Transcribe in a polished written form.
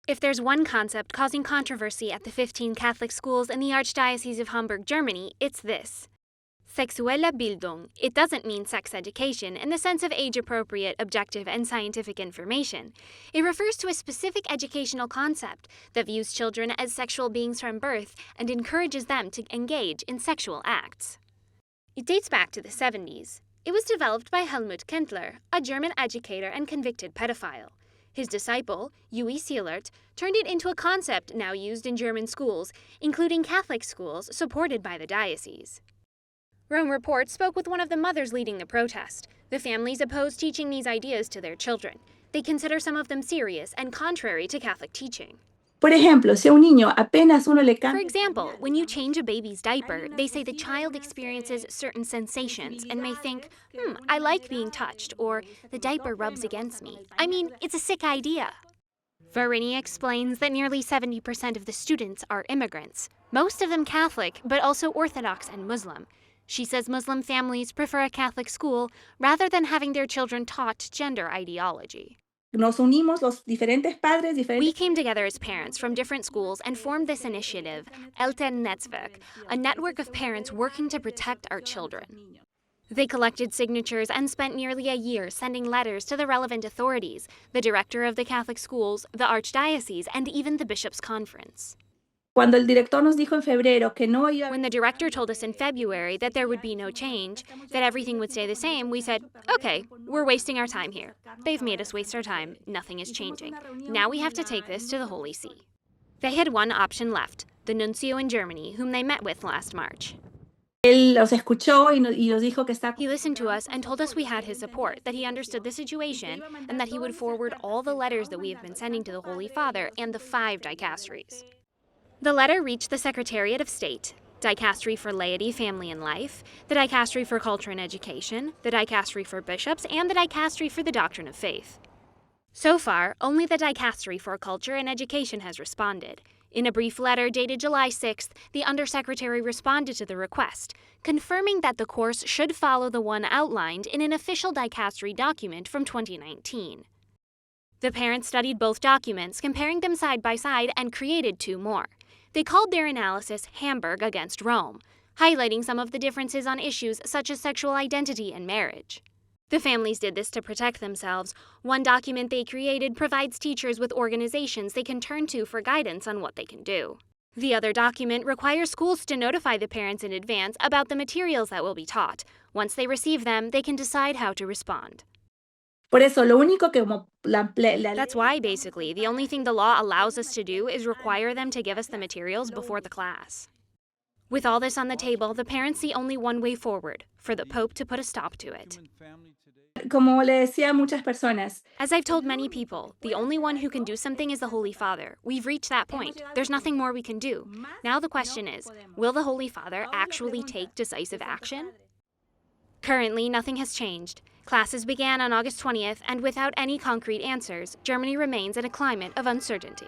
If there's one concept causing controversy at the 15 Catholic schools in the Archdiocese of Hamburg, Germany, it's this. Sexuelle Bildung. It doesn't mean sex education in the sense of age-appropriate, objective, and scientific information. It refers to a specific educational concept that views children as sexual beings from birth and encourages them to engage in sexual acts. It dates back to the 70s. It was developed by Helmut Kindler, a German educator and convicted pedophile. His disciple, Ui Seelert, turned it into a concept now used in German schools, including Catholic schools supported by the diocese. Rome Report spoke with one of the mothers leading the protest. The families oppose teaching these ideas to their children. They consider some of them serious and contrary to Catholic teaching. Por ejemplo, si a un niño apenas uno le For cambia... example, when you change a baby's diaper, they say the child experiences certain sensations and may think, I like being touched, or the diaper rubs against me. I mean, it's a sick idea. Varini explains that nearly 70% of the students are immigrants, most of them Catholic, but also Orthodox and Muslim. She says Muslim families prefer a Catholic school rather than having their children taught gender ideology. Nos unimos los diferentes padres, We came together as parents from different schools and formed this initiative, Elternnetzwerk, a network of parents working to protect our children. They collected signatures and spent nearly a year sending letters to the relevant authorities, the director of the Catholic schools, the Archdiocese, and even the Bishops' Conference. Cuando el director nos dijo en febrero que no iba... When the director told us in February that there would be no change, that everything would stay the same, we said, okay, we're wasting our time here. They've made us waste our time. Nothing is changing. Now we have to take this to the Holy See. They had one option left, the nuncio in Germany, whom they met with last March. Él los escuchó y nos dijo que está... He listened to us and told us we had his support, that he understood the situation, and that he would forward all the letters that we have been sending to the Holy Father and the 5 dicasteries. The letter reached the Secretariat of State, Dicastery for Laity, Family and Life, the Dicastery for Culture and Education, the Dicastery for Bishops, and the Dicastery for the Doctrine of Faith. So far, only the Dicastery for Culture and Education has responded. In a brief letter dated July 6th, the Undersecretary responded to the request, confirming that the course should follow the one outlined in an official Dicastery document from 2019. The parents studied both documents, comparing them side by side, and created 2 more. They called their analysis Hamburg against Rome, highlighting some of the differences on issues such as sexual identity and marriage. The families did this to protect themselves. One document they created provides teachers with organizations they can turn to for guidance on what they can do. The other document requires schools to notify the parents in advance about the materials that will be taught. Once they receive them, they can decide how to respond. Por eso, lo único que That's why, basically, the only thing the law allows us to do is require them to give us the materials before the class. With all this on the table, the parents see only one way forward, for the Pope to put a stop to it. Como le decía a muchas personas, As I've told many people, the only one who can do something is the Holy Father. We've reached that point. There's nothing more we can do. Now the question is, will the Holy Father actually take decisive action? Currently, nothing has changed. Classes began on August 20th, and without any concrete answers, Germany remains in a climate of uncertainty.